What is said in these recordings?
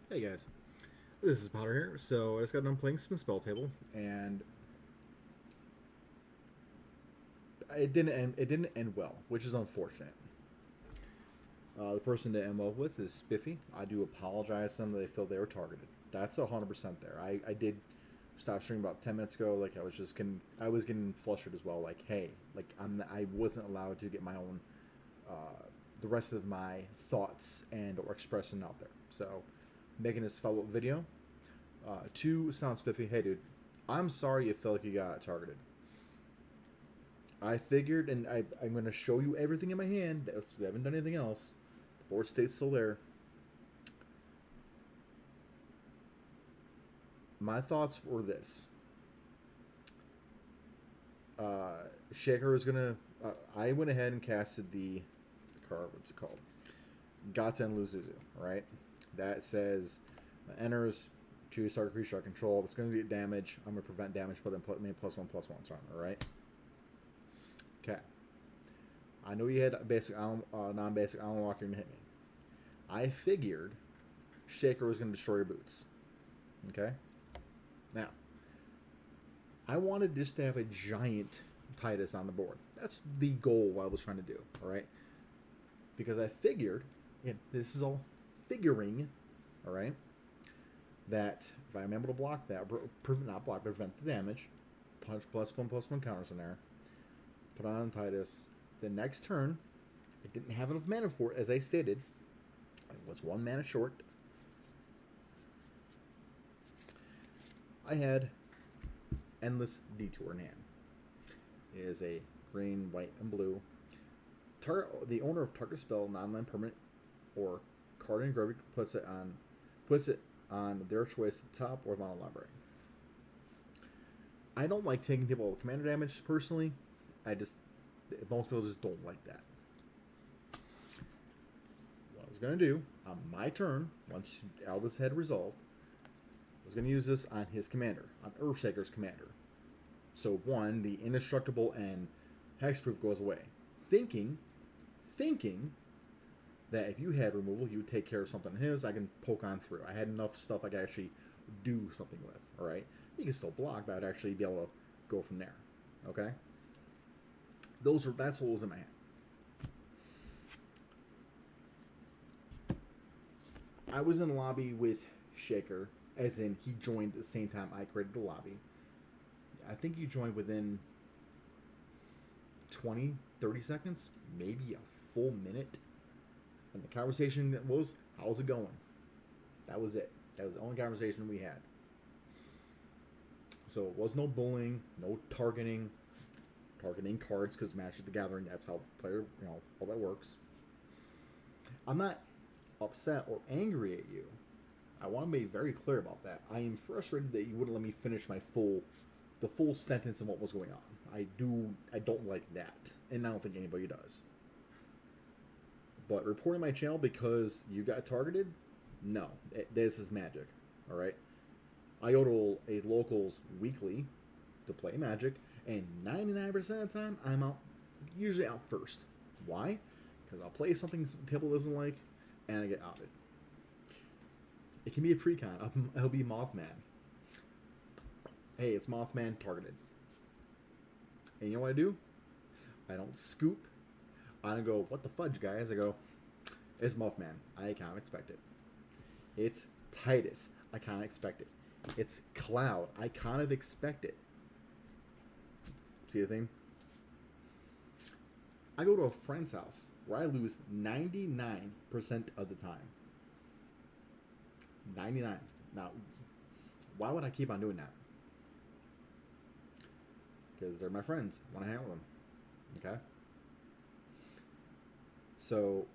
Hey guys, this is Potter here. So I just got done playing some Spell Table, and it didn't end. It didn't end well, which is unfortunate. The person to end well with is Spiffy. I do apologize to them that they feel they were targeted. That's 100% there. I did stop streaming about 10 minutes ago. Like I was getting flustered as well. Like hey, like I wasn't allowed to get my own, the rest of my thoughts and or expression out there. So making this follow up video. To Sound Spiffy, hey dude, I'm sorry you felt like you got targeted. I figured, and I'm going to show you everything in my hand. I haven't done anything else. The board state's still there. My thoughts were this. Shaker was going to... I went ahead and casted the card, what's it called? Gaten Luzuzu, right? That says, enters, choose target creature I control. If it's going to get damage, I'm going to prevent damage, but then put me +1/+1 on it, alright? Okay. I know you had basic non-basic Island Walker to hit me. I figured Shaker was going to destroy your boots. Okay? Now, I wanted just to have a giant Titus on the board. That's the goal I was trying to do, alright? Because I figured, and this is all figuring, alright, that if I'm able to block that, not block, but prevent the damage, punch +1/+1 counters in there, put on Titus. The next turn, I didn't have enough mana for it, as I stated. I was 1 mana short. I had Endless Detour in hand. It is a green, white, and blue. The owner of target spell, non-land permanent, or card engraved puts it on their choice at the top or bottom library. I don't like taking people with commander damage personally. Most people just don't like that. What I was going to do on my turn, once Aldous had resolved, I was going to use this on his commander, on EarthShaker's commander. So one, the indestructible and hexproof goes away. Thinking that if you had removal, you would take care of something in his. I can poke on through. I had enough stuff I could actually do something with. All right, you can still block, but I'd actually be able to go from there. Okay. That's what was in my hand. I was in the lobby with Shaker, as in he joined at the same time I created the lobby. I think you joined within 20, 30 seconds, maybe a full minute. And the conversation was, how's it going? That was it. That was the only conversation we had. So it was no bullying, no targeting cards, because Magic the Gathering, that's how the player, all that works. I'm not upset or angry at you. I want to be very clear about that. I am frustrated that you wouldn't let me finish the full sentence of what was going on. I don't like that, and I don't think anybody does. But reporting my channel because you got targeted, no, this is Magic, all right. I go to a locals weekly to play Magic, and 99% of the time, I'm usually out first. Why? Because I'll play something the table doesn't like, and I get outed. It can be a precon. It'll be Mothman. Hey, it's Mothman targeted. And you know what I do? I don't scoop. I don't go, what the fudge, guys? I go, it's Mothman. I can't expect it. It's Titus. I can't expect it. It's Cloud. I kind of expect it. See the thing? I go to a friend's house where I lose 99% of the time. 99. Now, why would I keep on doing that? Because they're my friends. I want to hang out with them. Okay? So,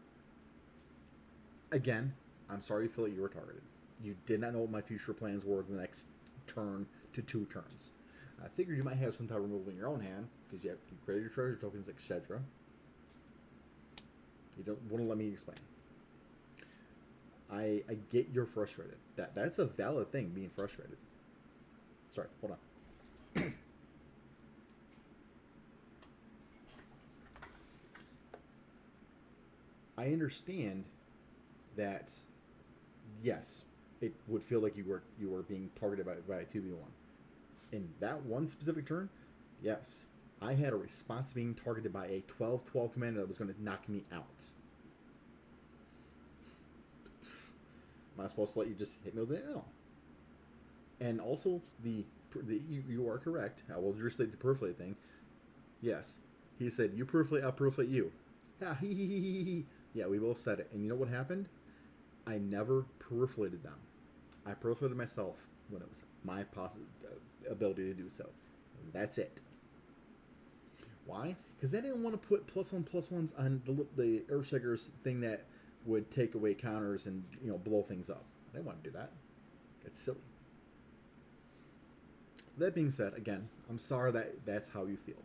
again, I'm sorry you feel like you were targeted. You did not know what my future plans were the next turn to 2 turns. I figured you might have some type of removal in your own hand, because you created your treasure tokens, etc. You don't want to let me explain. I get you're frustrated. That's a valid thing, being frustrated. Sorry, hold on. I understand that, yes, it would feel like you were being targeted by a 2v1. In that one specific turn, yes, I had a response to being targeted by a 12-12 commander that was going to knock me out. Am I supposed to let you just hit me with it? No. And also, you are correct. I will just state the proliferate thing. Yes. He said, you proliferate, I'll proliferate you. Yeah, we both said it. And you know what happened? I never proliferated them. I proliferated myself when it was my ability to do so. That's it. Why? Because I didn't want to put +1/+1s on the EarthShaker's thing that would take away counters and blow things up. I didn't want to do that. It's silly. That being said, again, I'm sorry that's how you feel.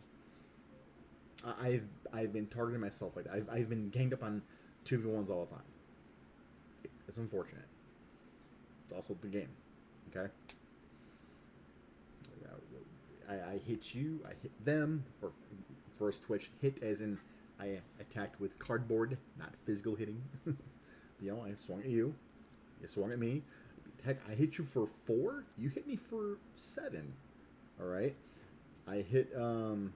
I've been targeting myself like that. I've been ganged up on 2v1s all the time. It's unfortunate. It's also the game. Okay? I hit you, I hit them, or first Twitch, hit as in I attacked with cardboard, not physical hitting. I swung at you. You swung at me. Heck, I hit you for 4. You hit me for 7. Alright? I hit them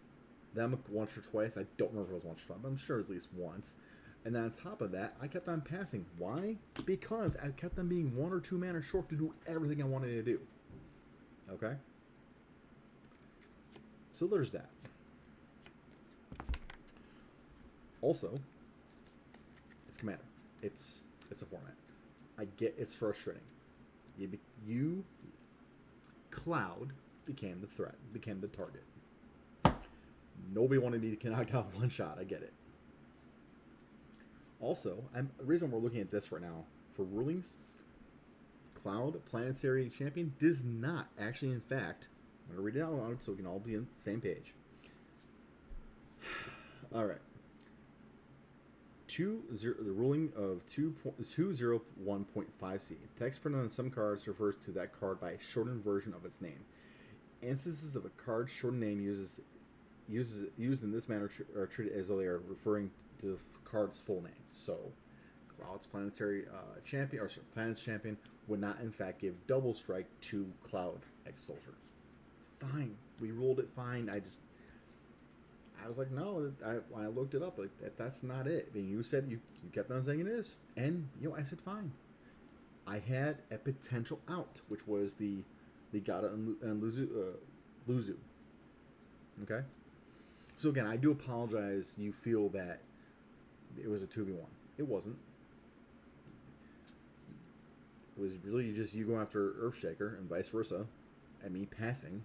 once or twice. I don't remember if it was once or twice, but I'm sure it was at least once. And then on top of that, I kept on passing. Why? Because I kept on being 1 or 2 mana short to do everything I wanted to do. Okay? So there's that. Also, it's Commander. It's a format. I get it's frustrating. Cloud became the threat, became the target. Nobody wanted me to knock out one shot. I get it. Also, the reason we're looking at this right now for rulings, Cloud Planetary Champion does not actually, in fact, I'm going to read it out loud so we can all be on the same page. All right. The ruling of 201.5c. Text printed on some cards refers to that card by a shortened version of its name. Instances of a card's shortened name used in this manner are treated as though they are referring to the card's full name. So, Cloud's Planetary Champion, or Planet's Champion, would not in fact give double strike to Cloud X Soldier. Fine, we ruled it fine. I was like, no. When I looked it up, like that's not it. I mean, you said you kept on saying it is, and I said fine. I had a potential out, which was the Gata and Luzu. Okay, so again, I do apologize. You feel that it was a 2v1. It wasn't. It was really just you going after EarthShaker and vice versa, and me passing.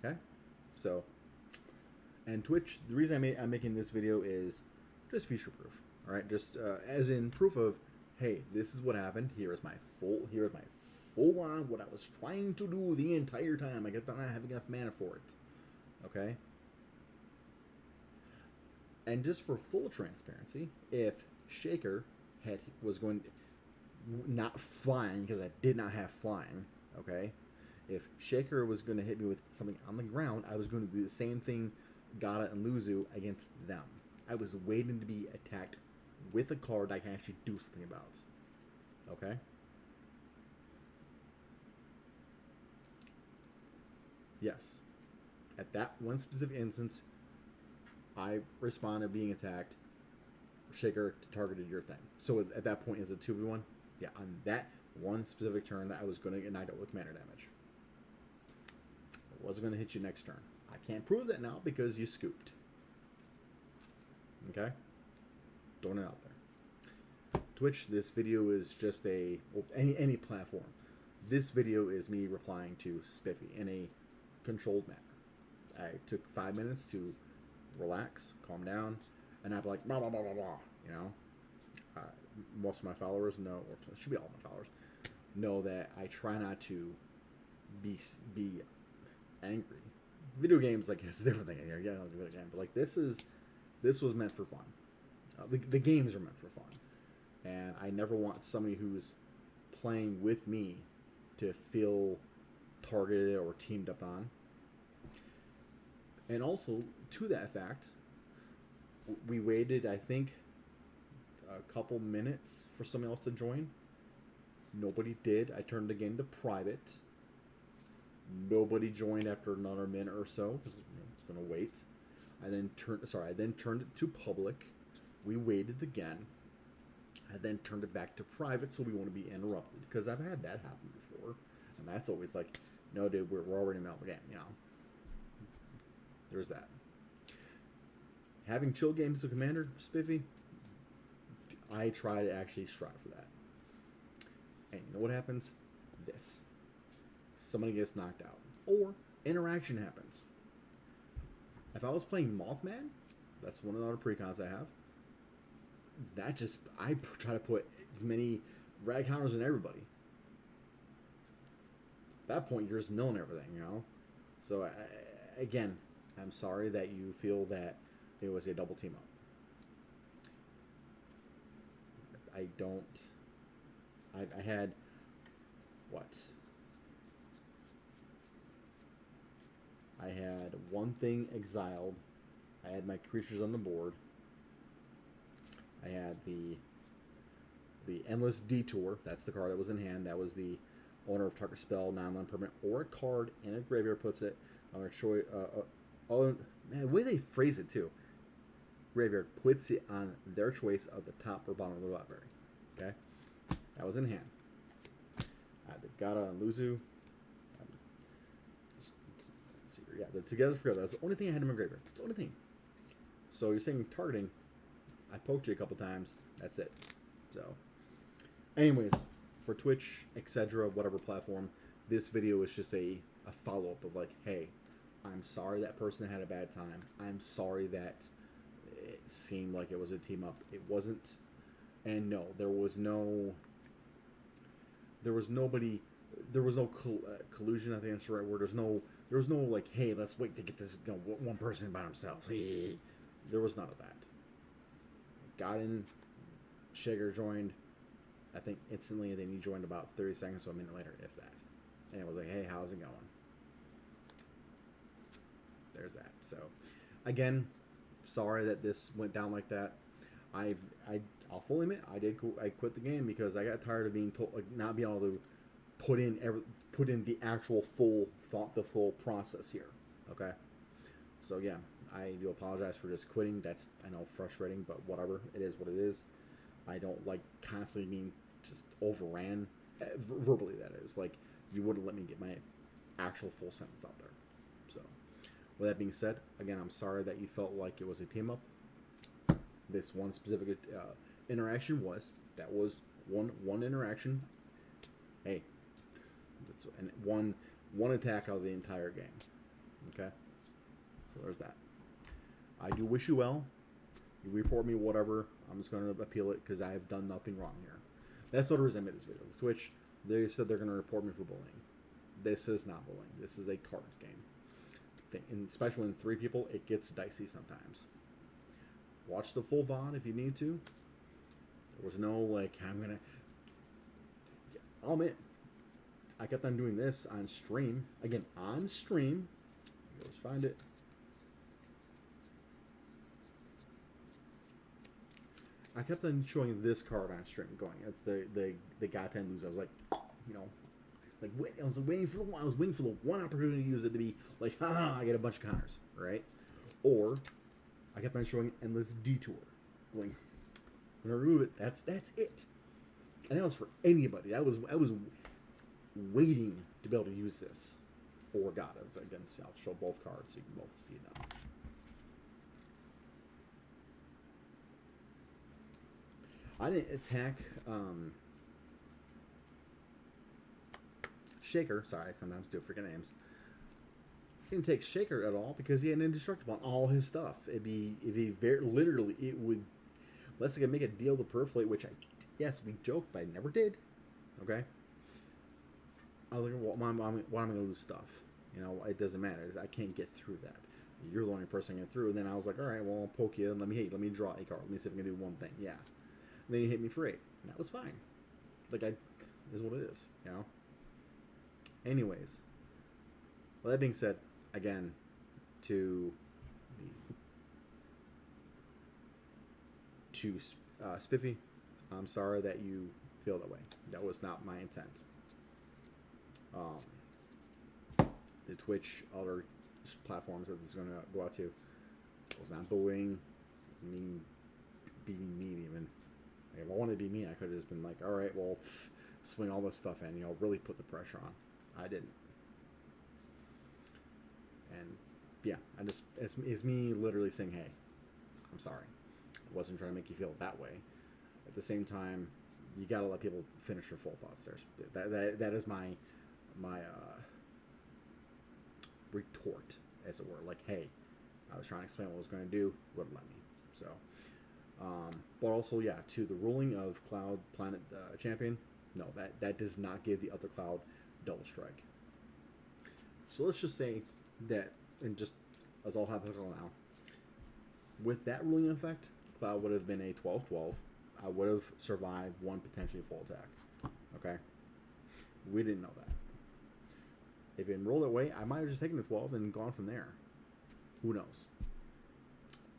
Okay, so. And Twitch, the reason I'm making this video is just future proof. All right, just as in proof of, hey, this is what happened. Here is my full on what I was trying to do the entire time. I get that I have enough mana for it. Okay. And just for full transparency, if Shaker was going not flying, because I did not have flying. Okay. If Shaker was going to hit me with something on the ground, I was going to do the same thing. Gata and Luzu against them. I was waiting to be attacked with a card I can actually do something about. Okay? Yes. At that one specific instance, I responded being attacked. Shaker targeted your thing. So at that point, is it 2v1? Yeah, on that one specific turn that I was going to get knocked out with commander damage. I wasn't going to hit you next turn. I can't prove that now because you scooped. Okay? Throwing it out there. Twitch, this video is just any platform. This video is me replying to Spiffy in a controlled manner. I took 5 minutes to relax, calm down, and I'd be like, blah, blah, blah, blah, blah, most of my followers know, or it should be all my followers, know that I try not to be angry. Video games, like, it's a different thing here. Yeah, I don't do it again. But, like, this was meant for fun. The games are meant for fun. And I never want somebody who's playing with me to feel targeted or teamed up on. And also, to that fact, we waited, I think, a couple minutes for somebody else to join. Nobody did. I turned the game to private. Nobody joined after another minute or so because it's gonna wait. I then turned it to public. We waited again. I then turned it back to private so we won't be interrupted because I've had that happen before, and that's always like, no, dude, we're already in the middle of the game, you know. There's that. Having chill games with Commander, Spiffy, I try to actually strive for that. And you know what happens? This. Somebody gets knocked out. Or interaction happens. If I was playing Mothman, that's one of the other precons I have. I try to put as many rag counters in everybody. At that point, you're just milling everything, you know? So, again, I'm sorry that you feel that it was a double team up. I had, what? I had one thing exiled. I had my creatures on the board. I had the Endless Detour. That's the card that was in hand. That was the owner of target spell, non-land permanent, or a card in a graveyard puts it on their choice. Oh man, the way they phrase it too. Graveyard puts it on their choice of the top or bottom of the library. Okay, that was in hand. I had the Gata and Luzu. Let's see here. Yeah, they're together forever. That's the only thing I had in my graveyard. That's the only thing. So you're saying targeting? I poked you a couple times. That's it. So, anyways, for Twitch, etc., whatever platform, this video is just a follow-up of like, hey, I'm sorry that person had a bad time. I'm sorry that it seemed like it was a team up. It wasn't. And no, there was no collusion. I think that's the right word. There was no like, hey, let's wait to get this one person by himself. There was none of that. Got in, Shaker joined, I think instantly, and then he joined about 30 seconds, so a minute later, if that. And it was like, hey, how's it going? There's that. So, again, sorry that this went down like that. I'll fully admit, I quit the game because I got tired of being told, like, not being able to put in the actual full process here. Okay? So, yeah. I do apologize for just quitting. That's, I know, frustrating, but whatever. It is what it is. I don't like constantly being just overran. Verbally, that is. Like, you wouldn't let me get my actual full sentence out there. So, with that being said, again, I'm sorry that you felt like it was a team up. This one specific interaction was one interaction. Hey, that's one attack out of the entire game. Okay? So, there's that. I do wish you well. You report me, whatever. I'm just going to appeal it because I have done nothing wrong here. That's the reason I made this video. Twitch, they said they're going to report me for bullying. This is not bullying. This is a card game. And especially when 3 people, it gets dicey sometimes. Watch the full VOD if you need to. There was no, like, I'll admit, I kept on doing this on stream. Again, on stream. Let's find it. I kept on showing this card on stream going. It's the Goten loser. I was like, you know, like I was waiting for the one opportunity to use it to be like, haha, I get a bunch of counters, right? Or I kept on showing Endless Detour, going, I'm gonna remove it. That's it. And that was for anybody. I was waiting to be able to use this. Or God, again, I'll show both cards so you can both see them. I didn't attack Shaker. Sorry, sometimes do forget names. Didn't take Shaker at all because he had an indestructible on all his stuff. It'd be very literally it would. Unless I could make a deal to proliferate, which yes, we joked, but I never did. Okay. I was like, well, why am I going to lose stuff? You know, it doesn't matter. I can't get through that. You're the only person I get through. And then I was like, all right, well, I'll poke you. And let me draw a card. Let me see if I can do one thing. Yeah. And then you hit me for 8. And that was fine. Like, is what it is, you know? Anyways. Well, that being said, again, Spiffy, I'm sorry that you feel that way. That was not my intent. The Twitch, other platforms that this is going to go out to, was not bullying. It was mean, being mean even. Like, if I wanted to be mean, I could have just been like, all right, well, swing all this stuff in, really put the pressure on. I didn't. And yeah, it's me literally saying, hey, I'm sorry. I wasn't trying to make you feel that way. At the same time, you gotta let people finish their full thoughts. That is my retort, as it were. Like, hey, I was trying to explain what I was going to do. Wouldn't let me. So, but also, yeah, to the ruling of Cloud Planet Champion, no, that does not give the other Cloud double strike. So let's just say that, and just as all hypothetical now, with that ruling effect, Cloud would have been a 12-12. I would have survived one potentially full attack. Okay? We didn't know that. If it rolled that way, I might have just taken the 12 and gone from there. Who knows?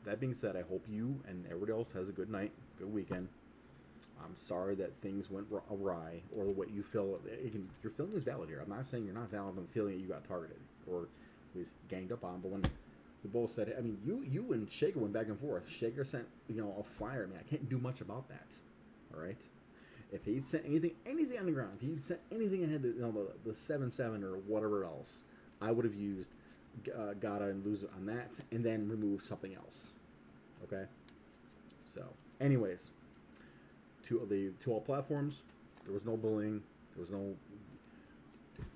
That being said, I hope you and everybody else has a good night, good weekend. I'm sorry that things went awry, or what you feel. Your feeling is valid here. I'm not saying you're not valid on the feeling that you got targeted or was ganged up on, but when we both said, I mean, you and Shaker went back and forth. Shaker sent, a flyer. I mean, I can't do much about that. All right. If he'd sent anything on the ground, if he'd sent anything ahead to the 7-7 or whatever else, I would have used Gata and lose on that, and then remove something else. Okay. So, anyways, to all platforms, there was no bullying. There was no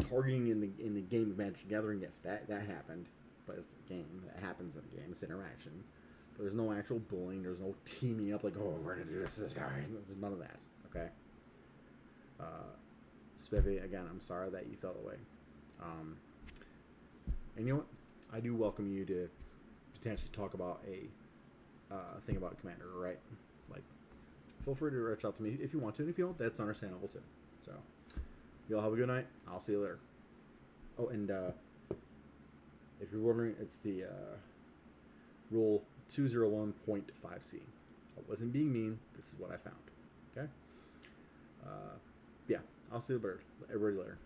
targeting in the game of Magic the Gathering. Yes, that happened, but it's a game. That happens in the game. It's interaction. But there's no actual bullying. There's no teaming up like, oh, we're gonna do this guy. There's none of that. Okay. Spiffy, again, I'm sorry that you felt that way. And you know what? I do welcome you to potentially talk about a thing about Commander, right? Like, feel free to reach out to me if you want to, and if you don't, that's understandable too. So, you all have a good night. I'll see you later. Oh, and if you're wondering, it's the rule 201.5C. I wasn't being mean. This is what I found. Okay? Yeah, I'll see you everybody later.